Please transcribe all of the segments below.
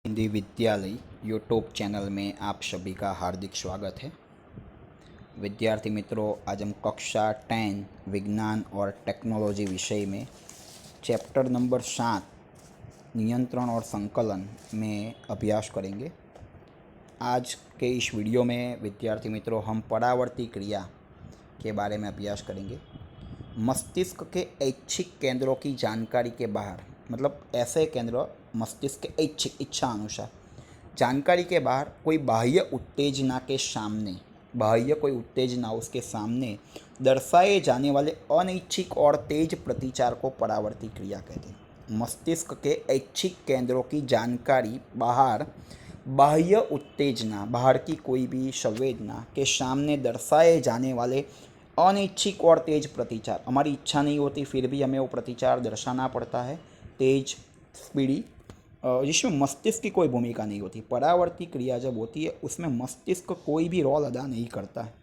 हिंदी विद्यालय YouTube channel में आप सभी का हार्दिक स्वागत है। विद्यार्थी मित्रों, आज हम कक्षा 10 विज्ञान और टेक्नोलॉजी विषय में चैप्टर नंबर 7 नियंत्रण और संकलन में अभ्यास करेंगे। आज के इस वीडियो में विद्यार्थी मित्रों हम परावर्ती क्रिया के बारे में अभ्यास करेंगे। मस्तिष्क के ऐच्छिक केंद्रों की जानकारी के बाहर, मतलब ऐसे केंद्र मस्तिष्क के ऐच्छिक इच्छा अनुसार जानकारी के बाहर कोई बाह्य उत्तेजना के सामने, बाह्य कोई उत्तेजना उसके सामने दर्शाए जाने वाले अनैच्छिक और तेज प्रतिचार को परावर्ती क्रिया कहते हैं। मस्तिष्क के ऐच्छिक केंद्रों की जानकारी बाहर बाह्य उत्तेजना, बाहर की कोई भी संवेदना के सामने दर्शाए जाने वाले अनैच्छिक और तेज प्रतिचार, हमारी इच्छा नहीं होती फिर भी हमें वो प्रतिचार दर्शाना पड़ता है, तेज स्पीडी, जिसमें मस्तिष्क की कोई भूमिका नहीं होती। परावर्ती क्रिया जब होती है उसमें मस्तिष्क कोई भी रोल अदा नहीं करता है।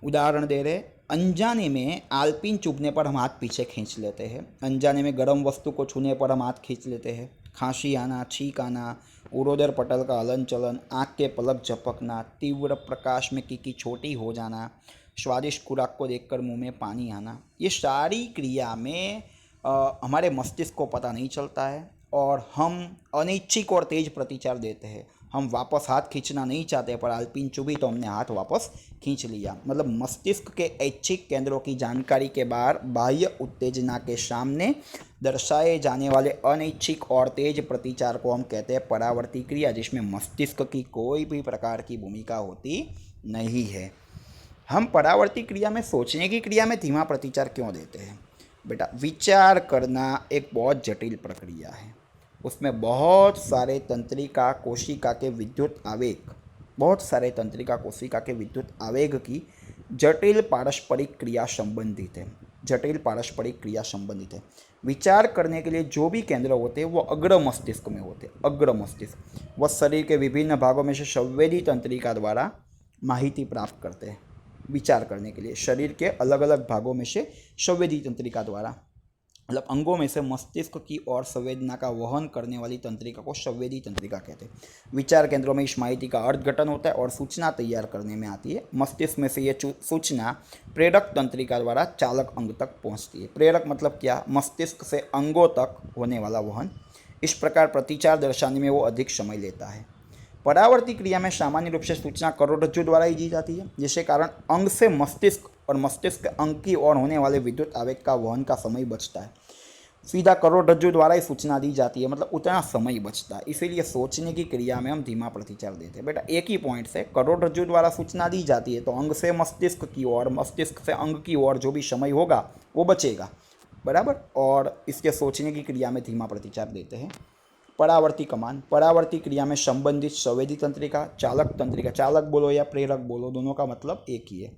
उदाहरण दे रहे, अनजाने में आलपीन चुभने पर हम हाथ पीछे खींच लेते हैं। अनजाने में गर्म वस्तु को छूने पर हम हाथ खींच लेते हैं। खांसी आना, छींक आना, उरोदर पटल का हलन चलन, आँख के पलक झपकना, तीव्र प्रकाश में कीकी छोटी हो जाना, स्वादिष्ट खुराक को देखकर मुंह में पानी आना, ये सारी क्रिया में हमारे मस्तिष्क को पता नहीं चलता है और हम अनैच्छिक और तेज प्रतिचार देते हैं। हम वापस हाथ खींचना नहीं चाहते पर आलपीन चुभी तो हमने हाथ वापस खींच लिया। मतलब मस्तिष्क के ऐच्छिक केंद्रों की जानकारी के बाहर बाह्य उत्तेजना के सामने दर्शाए जाने वाले अनैच्छिक और तेज प्रतिचार को हम कहते हैं परावर्ती क्रिया, जिसमें मस्तिष्क की कोई भी प्रकार की भूमिका होती नहीं है। हम परावर्ती क्रिया में, सोचने की क्रिया में धीमा प्रतिचार क्यों देते हैं? बेटा, विचार करना एक बहुत जटिल प्रक्रिया है। उसमें बहुत सारे तंत्रिका कोशिका के विद्युत आवेग, बहुत सारे तंत्रिका कोशिका के विद्युत आवेग की जटिल पारस्परिक क्रिया संबंधित है, जटिल पारस्परिक क्रिया संबंधित है। विचार करने के लिए जो भी केंद्र होते हैं वो अग्र मस्तिष्क में होते हैं। अग्र मस्तिष्क वह शरीर के विभिन्न भागों में से संवेदी तंत्रिका द्वारा माहिती प्राप्त करते हैं। विचार करने के लिए शरीर के अलग अलग भागों में से संवेदी तंत्रिका द्वारा, मतलब अंगों में से मस्तिष्क की ओर संवेदना का वहन करने वाली तंत्रिका को संवेदी तंत्रिका कहते हैं। विचार केंद्रों में इस माहिती का अर्थघटन होता है और सूचना तैयार करने में आती है। मस्तिष्क में से ये सूचना प्रेरक तंत्रिका द्वारा चालक अंग तक पहुंचती है। प्रेरक मतलब क्या? मस्तिष्क से अंगों तक होने वाला वहन। इस प्रकार प्रतिचार दर्शाने में वो अधिक समय लेता है। परावर्ती क्रिया में सामान्य रूप से सूचना करोड़रज्जु द्वारा ही दी जाती है, जिसके कारण अंग से मस्तिष्क और मस्तिष्क के अंग की ओर होने वाले विद्युत आवेग का वहन का समय बचता है। सीधा करोड़रज्जु द्वारा ही सूचना दी जाती है, मतलब उतना समय बचता है। इसीलिए सोचने की क्रिया में हम धीमा प्रतिचार देते हैं। बेटा, एक ही पॉइंट से करोड़रज्जु द्वारा सूचना दी जाती है तो अंग से मस्तिष्क की ओर, मस्तिष्क से अंग की ओर जो भी समय होगा वो बचेगा, बराबर। और इसके सोचने की क्रिया में धीमा प्रतिचार देते हैं। परावर्ती कमान, परावर्ती क्रिया में संबंधित संवेदी तंत्रिका, चालक तंत्रिका, चालक बोलो या प्रेरक बोलो, दोनों का मतलब एक ही है।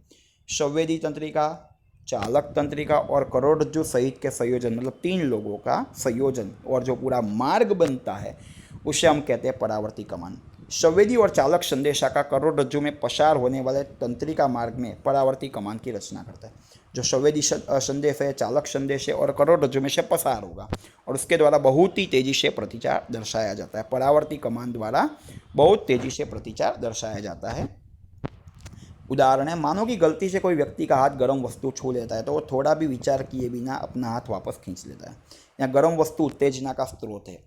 संवेदी तंत्रिका, चालक तंत्रिका और करोड़रज्जु सहित के संयोजन, मतलब 3 लोगों का संयोजन और जो पूरा मार्ग बनता है उसे हम कहते हैं परावर्ती कमान। संवेदी और चालक संदेशा का करोड़रज्जु में पसार होने वाले तंत्रिका मार्ग में परावर्ती कमान की रचना करता है। जो संवेदी संदेश है, चालक संदेश है और करोड़रज्जु में से पसार होगा और उसके द्वारा बहुत ही तेजी से प्रतिचार दर्शाया जाता है। परावर्ती कमान द्वारा बहुत तेजी से प्रतिचार दर्शाया जाता है। उदाहरण है, मानो कि गलती से कोई व्यक्ति का हाथ गर्म वस्तु छू लेता है तो वो थोड़ा भी विचार किए बिना अपना हाथ वापस खींच लेता है। यहाँ गर्म वस्तु उत्तेजना का स्रोत है,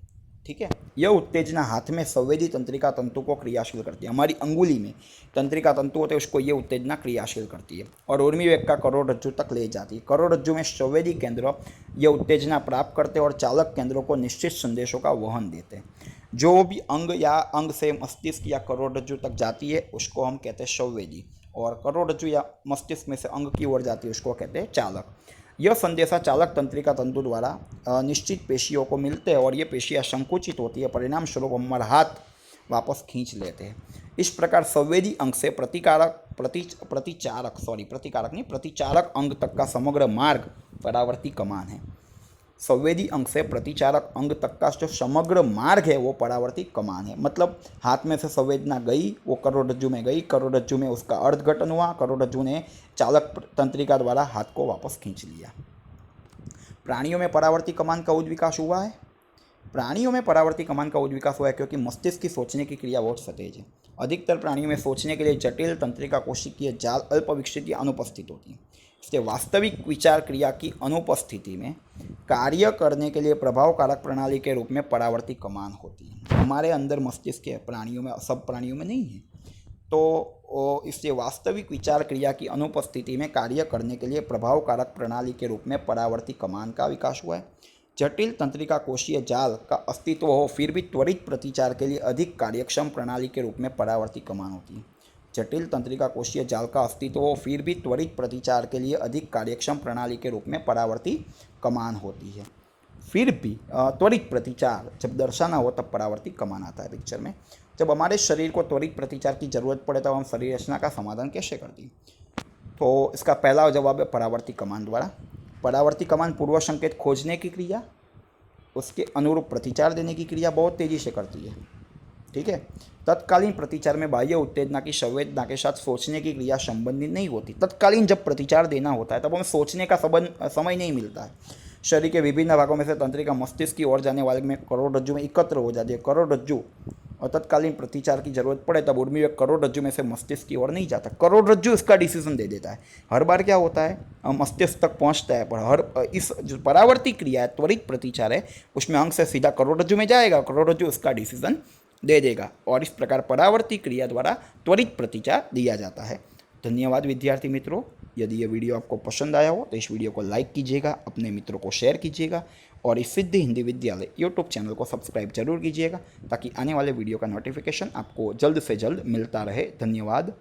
ठीक है। यह उत्तेजना हाथ में संवेदी तंत्रिका तंतु को क्रियाशील करती है। हमारी अंगुली में तंत्रिका तंतु होते हैं, उसको ये उत्तेजना क्रियाशील करती है और उर्मी वेग का करोड़रज्जु तक ले जाती है। करोड़रज्जु में संवेदी केंद्र ये उत्तेजना प्राप्त करते हैं और चालक केंद्रों को निश्चित संदेशों का वहन देते हैं। जो भी अंग या अंग से मस्तिष्क या करोड़रज्जु तक जाती है उसको हम कहते हैं संवेदी, और करोड़रज्जु या मस्तिष्क में से अंग की ओर जाती है उसको कहते हैं चालक। यह संदेशा चालक तंत्रिका तंतु द्वारा निश्चित पेशियों को मिलते हैं और ये पेशियाँ संकुचित होती है, परिणाम स्वरूप हमारा हाथ वापस खींच लेते हैं। इस प्रकार संवेदी अंग से प्रतिचारक अंग तक का समग्र मार्ग परावर्ती कमान है। संवेदी अंग से प्रतिचारक अंग तक का जो समग्र मार्ग है वो परावर्ती कमान है। मतलब हाथ में से संवेदना गई, वो करोड़रज्जु में गई, करोड़रज्जु में उसका अर्थघटन हुआ, करोड़रज्जु ने चालक तंत्रिका द्वारा हाथ को वापस खींच लिया। प्राणियों में परावर्ती कमान का उद्विकास हुआ है? प्राणियों में परावर्ती कमान का उच्च विकास हुआ है क्योंकि मस्तिष्क की सोचने की क्रिया बहुत सतेज है। अधिकतर प्राणियों में सोचने के लिए जटिल तंत्रिका कोशिकीय जाल अल्प विकसित या अनुपस्थित होती है। इससे वास्तविक विचार क्रिया की अनुपस्थिति में कार्य करने के लिए प्रभावकारक प्रणाली के रूप में परावर्ती कमान होती है। हमारे अंदर मस्तिष्क है, प्राणियों में, सब प्राणियों में नहीं है। तो इससे वास्तविक विचार क्रिया की अनुपस्थिति में कार्य करने के लिए प्रभावकारक प्रणाली के रूप में परावर्ती कमान का विकास हुआ है। जटिल तंत्रिका कोशीय जाल का अस्तित्व हो फिर भी त्वरित प्रतिचार के लिए अधिक कार्यक्षम प्रणाली के रूप में परावर्ती कमान होती है। जटिल तंत्रिका कोशीय जाल का अस्तित्व हो फिर भी त्वरित प्रतिचार के लिए अधिक कार्यक्षम प्रणाली के रूप में परावर्ती कमान होती है। फिर भी त्वरित प्रतिचार जब दर्शाना हो तब परावर्ती कमान आता है पिक्चर में। जब हमारे शरीर को त्वरित प्रतिचार की जरूरत पड़े तब हम शरीर रचना का समाधान कैसे करती है? तो इसका पहला जवाब है परावर्ती कमान द्वारा। परावर्ती कमान पूर्व संकेत खोजने की क्रिया, उसके अनुरूप प्रतिचार देने की क्रिया बहुत तेज़ी से करती है। ठीक है। तत्कालीन प्रतिचार में बाह्य उत्तेजना की संवेदना के साथ सोचने की क्रिया संबंधित नहीं होती। तत्कालीन जब प्रतिचार देना होता है तब हमें सोचने का समय नहीं मिलता है। शरीर के विभिन्न भागों में से तंत्रिका मस्तिष्क की ओर जाने वाले में करोड़रज्जु में एकत्र हो जाती है। करोड़रज्जु और तत्कालीन प्रतिचार की जरूरत पड़े तब उर्मी करोड़रज्जु में से मस्तिष्क की ओर नहीं जाता। करोड़रज्जु इसका डिसीजन दे देता है। हर बार क्या होता है, मस्तिष्क तक पहुंचता है, पर हर इस जो परावर्ती क्रिया है, त्वरित प्रतिचार है, उसमें अंग से सीधा करोड़रज्जु में जाएगा, करोड़रज्जु उसका डिसीजन दे देगा और इस प्रकार परावर्ती क्रिया द्वारा त्वरित प्रतिचार दिया जाता है। धन्यवाद विद्यार्थी मित्रों। यदि ये वीडियो आपको पसंद आया हो तो इस वीडियो को लाइक कीजिएगा, अपने मित्रों को शेयर कीजिएगा और इस सिद्धि हिंदी विद्यालय यूट्यूब चैनल को सब्सक्राइब जरूर कीजिएगा ताकि आने वाले वीडियो का नोटिफिकेशन आपको जल्द से जल्द मिलता रहे। धन्यवाद।